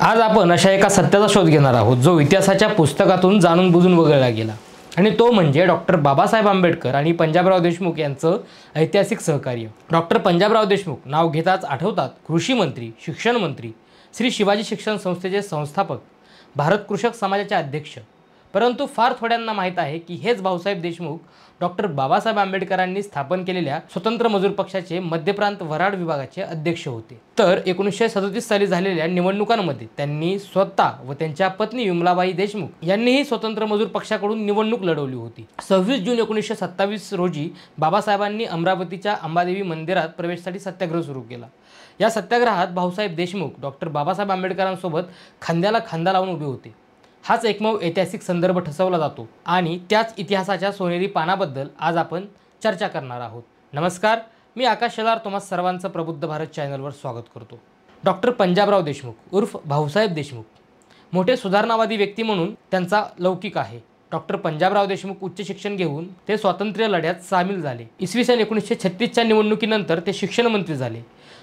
आज आपण अशा एका सत्याचा शोध घेणार आहोत जो इतिहासाच्या पुस्तकातून जाणून बुजून वगळला गेला आणि तो म्हणजे डॉक्टर बाबासाहेब आंबेडकर आणि पंजाबराव देशमुख यांचं ऐतिहासिक सहकार्य। डॉक्टर पंजाबराव देशमुख नाव घेताच आठवतात कृषी मंत्री, शिक्षण मंत्री, श्री शिवाजी शिक्षण संस्थेचे संस्थापक, भारत कृषक समाजाचे अध्यक्ष। परंतु फार थोड्यांना माहीत आहे की हेच भाऊसाहेब देशमुख डॉक्टर बाबासाहेब आंबेडकरांनी स्थापन केलेल्या स्वतंत्र मजूर पक्षाचे मध्य प्रांत वराड विभागाचे अध्यक्ष होते। तर 1937 साली झालेल्या निवडणुकांमध्ये त्यांनी स्वतः व त्यांच्या पत्नी विमलाबाई देशमुख यांनीही स्वतंत्र मजूर पक्षाकडून निवडणूक लढवली होती। 26 जून 1927 रोजी बाबासाहेबांनी अमरावतीच्या अंबादेवी मंदिरात प्रवेशासाठी सत्याग्रह सुरू केला। या सत्याग्रहात भाऊसाहेब देशमुख डॉक्टर बाबासाहेब आंबेडकरांसोबत खांद्याला खांदा लावून उभे होते। हाच एकमेव ऐतिहासिक संदर्भ ठसवला जातो आणि त्याच इतिहासाच्या सोनेरी पानाबद्दल आज आपण चर्चा करणार आहोत। नमस्कार, मी आकाश शेलार तुम्हा सर्वांचं प्रबुद्ध भारत चॅनलवर स्वागत करतो। डॉक्टर पंजाबराव देशमुख उर्फ भाऊसाहेब देशमुख मोठे सुधारणावादी व्यक्ती म्हणून त्यांचा लौकिक आहे। डॉक्टर पंजाबराव देशमुख उच्च शिक्षण घेऊन ते स्वातंत्र्य लढ्यात सामील झाले। इसवी सन 1936च्या निवडणुकीनंतर ते शिक्षण मंत्री झाले।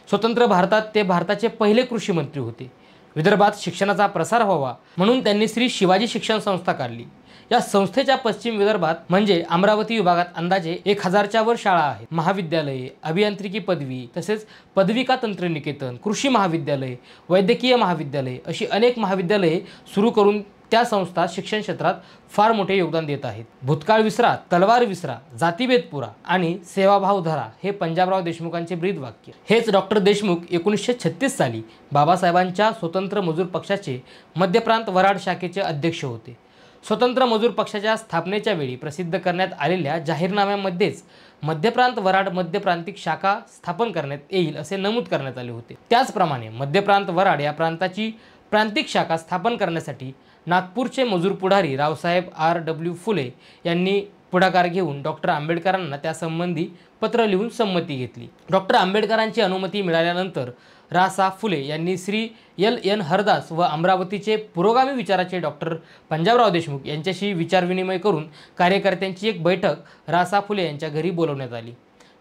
स्वतंत्र भारतात ते भारताचे पहिले कृषी मंत्री होते। विदर्भात शिक्षणाचा प्रसार व्हावा म्हणून त्यांनी श्री शिवाजी शिक्षण संस्था काढली। या संस्थेच्या पश्चिम विदर्भात म्हणजे अमरावती विभागात अंदाजे 1000च्या वर शाळा आहेत। महाविद्यालये, अभियांत्रिकी पदवी, तसेच पदविका तंत्रनिकेतन, कृषी महाविद्यालय, वैद्यकीय महाविद्यालय अशी अनेक महाविद्यालये सुरू करून त्या संस्था शिक्षण क्षेत्रात फार मोठे योगदान देत आहेत। भूतकाळ विसरा, तलवार विसरा, जातीभेद पुरा आणि सेवाभाव धरा हे पंजाबराव देशमुखांचे ब्रीद वाक्य। हेच डॉक्टर देशमुख 1936 साली बाबासाहेबांच्या स्वतंत्र मजूर पक्षाचे मध्य प्रांत वराड शाखेचे अध्यक्ष होते। स्वतंत्र मजूर पक्षाच्या स्थापनेच्या वेळी प्रसिद्ध करण्यात आलेल्या जाहीरनाम्यामध्येच मध्य प्रांत वराड मध्य प्रांतिक शाखा स्थापन करण्यात येईल असे नमूद करण्यात आले होते। त्याचप्रमाणे मध्य प्रांत वराड या प्रांताची प्रांतिक शाखा स्थापन करण्यासाठी नागपूरचे मजूर पुढारी रावसाहेब R.W. फुले यांनी पुढाकार घेऊन डॉक्टर आंबेडकरांना त्यासंबंधी पत्र लिहून संमती घेतली। डॉक्टर आंबेडकरांची अनुमती मिळाल्यानंतर रा.सा. फुले यांनी श्री L.N. हरदास व अमरावतीचे पुरोगामी विचाराचे डॉक्टर पंजाबराव देशमुख यांच्याशी विचारविनिमय करून कार्यकर्त्यांची एक बैठक रा.सा. फुले यांच्या घरी बोलवण्यात आली।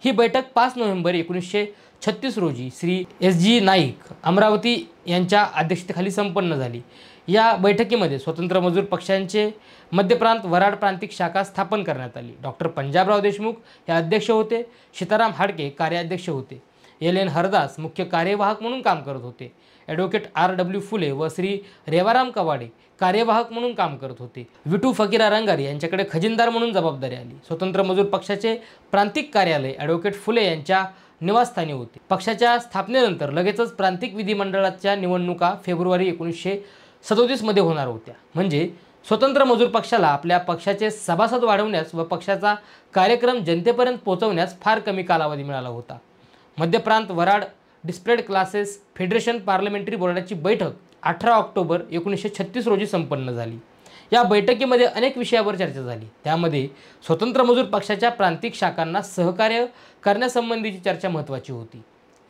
ही बैठक 5 नोव्हेंबर 1936 रोजी श्री S.G. नाईक अमरावती यांच्या अध्यक्षतेखाली संपन्न झाली। या बैठकीमध्ये स्वतंत्र मजूर पक्षांचे मध्य प्रांत वराड प्रांतिक शाखा स्थापन करण्यात आली। डॉक्टर पंजाबराव देशमुख हे अध्यक्ष होते, सीताराम हाडके कार्याध्यक्ष होते, L.N. हरदास मुख्य कार्यवाहक म्हणून काम करत होते, ॲडव्होकेट R.W. फुले व श्री रेवाराम कवाडे कार्यवाहक म्हणून काम करत होते, विटू फकीरा रंगारी यांच्याकडे खजिनदार म्हणून जबाबदारी आली। स्वतंत्र मजूर पक्षाचे प्रांतिक कार्यालय ॲडव्होकेट फुले यांच्या निवासस्थानी होते। पक्षाच्या स्थापनेनंतर लगेचच प्रांतिक विधिमंडळाच्या निवडणुका फेब्रुवारी 1937 मध्ये होणार होत्या। म्हणजे स्वतंत्र मजूर पक्षाला आपल्या पक्षाचे सभासद वाढवण्यास व पक्षाचा कार्यक्रम जनतेपर्यंत पोहोचवण्यास फार कमी कालावधी मिळाला होता। मध्य प्रांत Warad displayed classes federation parliamentary बोर्डाची बैठक 18 ऑक्टोबर 1936 रोजी संपन्न झाली। या बैठकीमध्ये अनेक विषयावर चर्चा झाली। त्यामध्ये स्वतंत्र मजूर पक्षाच्या प्रांतिक शाखांना सहकार्य करण्यासंबंधीची चर्चा महत्त्वाची होती।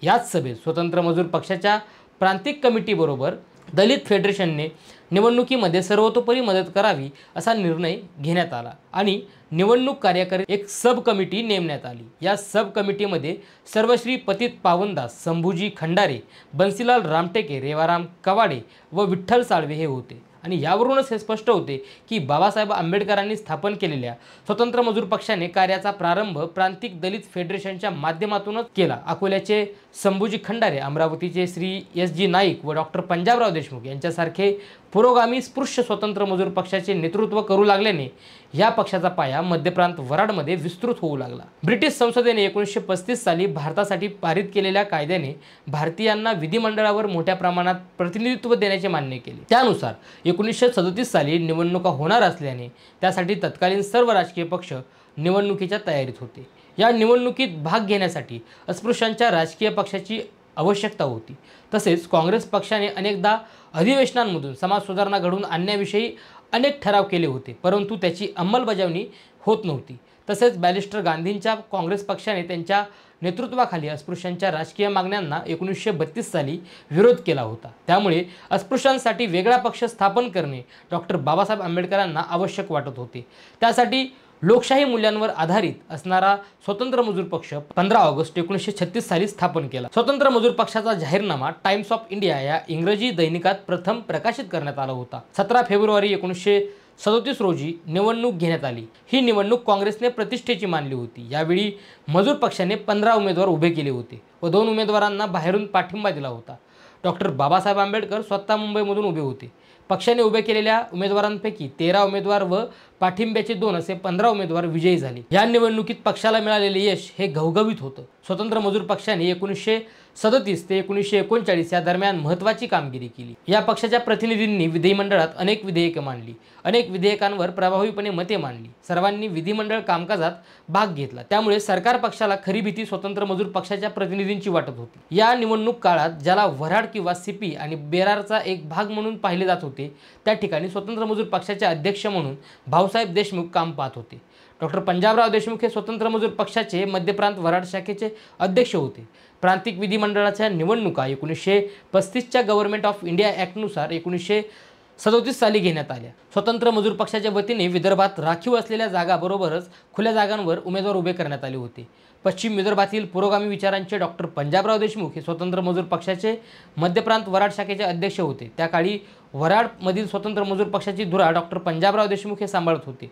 याच सभेत स्वतंत्र मजूर पक्षाच्या प्रांतिक कमिटीबरोबर दलित फेडरेशनने निवडणुकीमध्ये सर्वतोपरी मदत करावी असा निर्णय घेण्यात आला आणि निवडणूक कार्यकारी एक सब कमिटी नेमण्यात आली। या सब कमिटीमध्ये सर्वश्री पतित पावनदास, संभूजी खंडारे, बन्सीलाल रामटेके, रेवाराम कवाडे व विठ्ठल साळवे हे होते आणि यावरूनच हे स्पष्ट होते की बाबासाहेब आंबेडकरांनी स्थापन केलेल्या स्वतंत्र मजूर पक्षाने कार्याचा प्रारंभ प्रांतिक दलित फेडरेशनच्या माध्यमातूनच केला। अकोल्याचे संभूजी खंडारे, अमरावतीचे श्री S.G. नाईक व डॉक्टर पंजाबराव देशमुख यांच्यासारखे पुरोगामी स्पृश्य स्वतंत्र मजूर पक्षाचे नेतृत्व करू लागल्याने या पक्षाचा पाया मध्य प्रांत वराडमध्ये विस्तृत होऊ लागला। ब्रिटिश संसदेने 1935 साली भारतासाठी पारित केलेल्या कायद्याने भारतीयांना विधिमंडळावर मोठ्या प्रमाणात प्रतिनिधित्व देण्याचे मान्य केले। त्यानुसार 1937 साली निवडणुका होणार असल्याने त्यासाठी तत्कालीन सर्व राजकीय पक्ष निवडणुकीच्या तयारीत होते। या निवडणुकीत भाग घेण्यासाठी अस्पृश्यांच्या राजकीय पक्षाची आवश्यकता होती। तसेच काँग्रेस पक्षाने अनेकदा अधिवेशनांमधून समाज सुधारणा घडवून आणण्याविषयी अनेक ठराव केले होते, परंतु त्याची अंमलबजावणी होत नव्हती। तसेच बॅरिस्टर गांधींच्या काँग्रेस पक्षाने त्यांच्या नेतृत्वाखाली अस्पृश्यांच्या राजकीय मागण्यांना 1932 साली विरोध केला होता। त्यामुळे अस्पृश्यांसाठी वेगळा पक्ष स्थापन करणे डॉक्टर बाबासाहेब आंबेडकरांना आवश्यक वाटत होते। त्यासाठी लोकशाही मूल्यांवर आधारित असणारा स्वतंत्र मजूर पक्ष 15 ऑगस्ट 1936 साली स्थापन केला। स्वतंत्र मजूर पक्षाचा जाहीरनामा टाइम्स ऑफ इंडिया या इंग्रजी दैनिकात प्रथम प्रकाशित करण्यात आला होता। 17 फेब्रुवारी 1937 रोजी निवडणूक घेण्यात आली। ही निवडणूक काँग्रेसने प्रतिष्ठेची मानली होती। यावेळी मजूर पक्षाने 15 उमेदवार उभे केले होते व 2 उमेदवारांना बाहेरून पाठिंबा दिला होता। डॉक्टर बाबासाहेब आंबेडकर स्वतः मुंबईमधून उभे होते। पक्षाने उभे केलेल्या उमेदवारांपैकी 13 उमेदवार व पाठिंब्याचे 2 असे 15 उमेदवार विजयी झाले। या निवडणुकीत पक्षाला मिळालेले यश हे घवघवीत होतं। स्वतंत्र मजूर पक्षाने 1937 ते 1939 या दरम्यान महत्त्वाची कामगिरी केली। या पक्षाच्या प्रतिनिधींनी विधिमंडळात अनेक विधेयके मांडली, अनेक विधेयकांवर प्रभावीपणे मते मांडली, सर्वांनी विधिमंडळ कामकाजात भाग घेतला। त्यामुळे सरकार पक्षाला खरी भीती स्वतंत्र मजूर पक्षाच्या प्रतिनिधींची वाटत होती। या निवडणूक काळात ज्याला वऱ्हाड किंवा सीपी आणि बेरारचा एक भाग म्हणून पाहिले जात होते, त्या ठिकाणी स्वतंत्र मजूर पक्षाचे अध्यक्ष म्हणून भाऊसाहेब देशमुख काम पाहत होते। डॉक्टर पंजाबराव देशमुख हे स्वतंत्र मजूर पक्षाचे मध्य प्रांत वऱ्हाड शाखेचे अध्यक्ष होते। प्रांतिक विधिमंडळाच्या निवडणुका 1935च्या गव्हर्नमेंट ऑफ इंडिया ॲक्टनुसार 1937 साली घेण्यात आल्या। स्वतंत्र मजूर पक्षाच्या वतीने विदर्भात राखीव असलेल्या जागाबरोबरच खुल्या जागांवर उमेदवार उभे करण्यात आले होते। पश्चिम विदर्भातील पुरोगामी विचारांचे डॉक्टर पंजाबराव देशमुख हे स्वतंत्र मजूर पक्षाचे मध्य प्रांत वऱ्हाड शाखेचे अध्यक्ष होते। त्या काळी वऱ्हाडमधील स्वतंत्र मजूर पक्षाची धुरा डॉक्टर पंजाबराव देशमुख हे सांभाळत होते।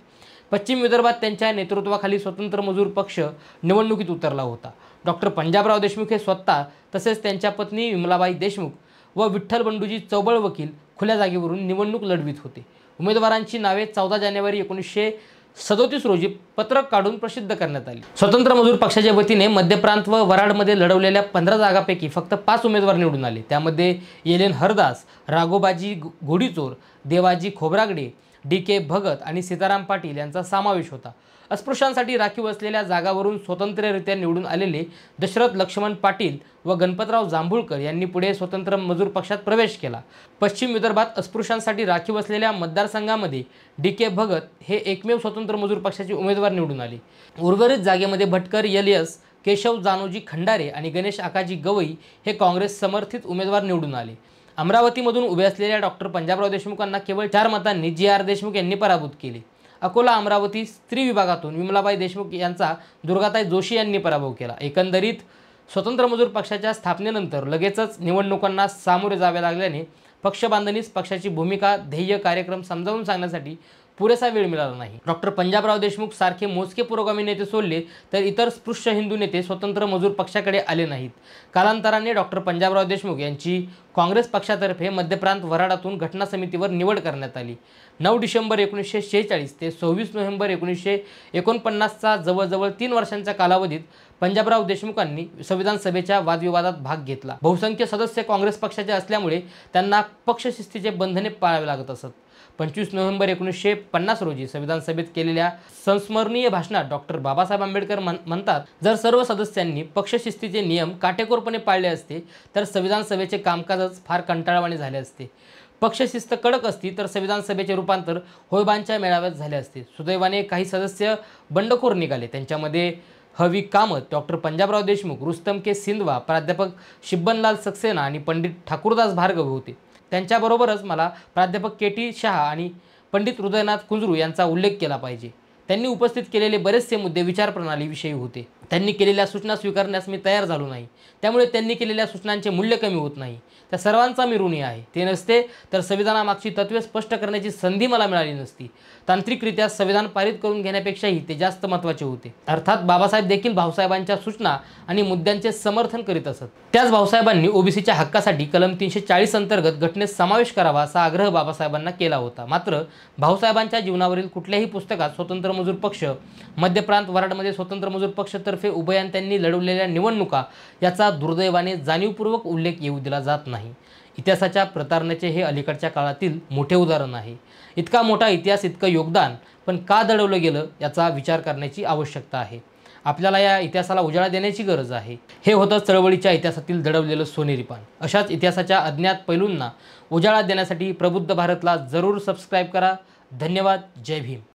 पश्चिम विदर्भात त्यांच्या नेतृत्वाखाली स्वतंत्र मजूर पक्ष निवडणुकीत उतरला होता। डॉक्टर पंजाबराव देशमुख हे स्वतः तसेच त्यांच्या पत्नी विमलाबाई देशमुख व विठ्ठल बंडूजी चौबळ वकील खुल्या जागेवरून निवडणूक लढवित होते। उमेदवारांची नावे 14 जानेवारी 1937 रोजी पत्रक काढून प्रसिद्ध करण्यात आली। स्वतंत्र मजूर पक्षाच्या वतीने मध्य प्रांत व वऱ्हाडमध्ये लढवलेल्या 15 जागांपैकी फक्त 5 उमेदवार निवडून आले। त्यामध्ये एलेन हरदास, राघोबाजी घोडीचोर, देवाजी खोब्रागडे, डी.के. भगत आणि सीताराम पाटील यांचा समावेश होता। अस्पृश्यांसाठी राखीव असलेल्या जागावरून स्वतंत्ररित्या निवडून आलेले दशरथ लक्ष्मण पाटील व गणपतराव जांभूळकर यांनी पुढे स्वतंत्र मजूर पक्षात प्रवेश केला। पश्चिम विदर्भात अस्पृश्यांसाठी राखीव असलेल्या मतदारसंघामध्ये डी.के. भगत हे एकमेव स्वतंत्र मजूर पक्षाचे उमेदवार निवडून आले। उर्वरित जागेमध्ये भटकर एलियस, केशव जानोजी खंडारे आणि गणेश आकाजी गवई हे काँग्रेस समर्थित उमेदवार निवडून आले। अमरावतीमधून उभे असलेल्या डॉक्टर पंजाबराव देशमुखांना केवळ 4 मतांनी जी.आर. देशमुख यांनी पराभूत केले। अकोला अमरावती स्त्री विभागातून विमलाबाई देशमुख यांचा दुर्गाताई जोशी यांनी पराभव केला। एकंदरीत स्वतंत्र मजूर पक्षाच्या स्थापनेनंतर लगेचच निवडणुकांना सामोरे जावे लागल्याने पक्षबांधणीस पक्षाची भूमिका, ध्येय, कार्यक्रम समजावून सांगण्यासाठी पुरेसा वेळ मिळाला नाही। डॉक्टर पंजाबराव देशमुख सारखे मोजके पुरोगामी नेते सोडले तर इतर स्पृश्य हिंदू नेते स्वतंत्र मजूर पक्षाकडे आले नाहीत। कालांतराने डॉक्टर पंजाबराव देशमुख यांची काँग्रेस पक्षातर्फे मध्य प्रांत वऱ्हाडातून घटना समितीवर निवड करण्यात आली। 9 डिसेंबर 1946 ते 26 नोव्हेंबर 1949चा जवळजवळ 3 वर्षांच्या कालावधीत पंजाबराव देशमुखांनी संविधान सभेच्या वादविवादात भाग घेतला। बहुसंख्य सदस्य काँग्रेस पक्षाचे असल्यामुळे त्यांना पक्षशिस्तीचे बंधने पाळावे लागत असत। 25 नोव्हेंबर 1950 रोजी संविधान सभेत केलेल्या संस्मरणीय भाषणात डॉक्टर बाबासाहेब आंबेडकर म्हणतात, जर सर्व सदस्यांनी पक्षशिस्तीचे नियम काटेकोरपणे पाळले असते तर संविधान सभेचे कामकाजच फार कंटाळवाणे झाले असते। पक्षशिस्त कडक असती तर संविधान सभेचे रूपांतर होळबांच्या मेळाव्यात झाले असते। सुदैवाने काही सदस्य बंडखोर निघाले। त्यांच्यामध्ये हवी कामत, डॉक्टर पंजाबराव देशमुख, रुस्तम के सिंधवा, प्राध्यापक शिब्बनलाल सक्सेना आणि पंडित ठाकूरदास भार्गव होते। त्यांच्याबरोबरच मला प्राध्यापक के.टी. शहा आणि पंडित हृदयनाथ कुंजरू यांचा उल्लेख केला पाहिजे। त्यांनी उपस्थित केलेले बरेचसे मुद्दे विचारप्रणालीविषयी होते। त्यांनी केलेल्या सूचना स्वीकारण्यास मी तयार झालो नाही, त्यामुळे त्यांनी केलेल्या सूचनांचे मूल्य कमी होत नाही। त्या सर्वांचा मी ऋणी आहे। ते नसते तर संविधानामागची तत्त्वे स्पष्ट करण्याची संधी मला मिळाली नसती। तांत्रिकरित्या संविधान पारित करून घेण्यापेक्षाही ते जास्त महत्त्वाचे होते। अर्थात बाबासाहेब देखील भाऊसाहेबांच्या सूचना आणि मुद्द्यांचे समर्थन करीत असत। त्याच भाऊसाहेबांनी ओबीसीच्या हक्कासाठी कलम 340 अंतर्गत घटनेत समावेश करावा असा आग्रह बाबासाहेबांना केला होता। मात्र भाऊसाहेबांच्या जीवनावरील कुठल्याही पुस्तकात स्वतंत्र मजूर पक्ष, मध्य प्रांत वऱ्हाडमध्ये स्वतंत्र मजूर पक्षतर्फे उभयांत्यांनी लढवलेल्या निवडणुका याचा दुर्दैवाने जाणीवपूर्वक उल्लेख येऊ दिला जात नाही। इतिहासाच्या प्रतारणाचे हे अलीकडच्या काळातील मोठे उदाहरण आहे। इतका मोठा इतिहास, इतकं योगदान पण का दडवलं गेलं याचा विचार करण्याची आवश्यकता आहे। आपल्याला या इतिहासाला उजाळा देण्याची गरज आहे। हे होतं चळवळीच्या इतिहासातील दडवलेलं सोनेरी पान। अशाच इतिहासाच्या अज्ञात पैलूंना उजाळा देण्यासाठी प्रबुद्ध भारतला जरूर सबस्क्राईब करा। धन्यवाद। जय भीम।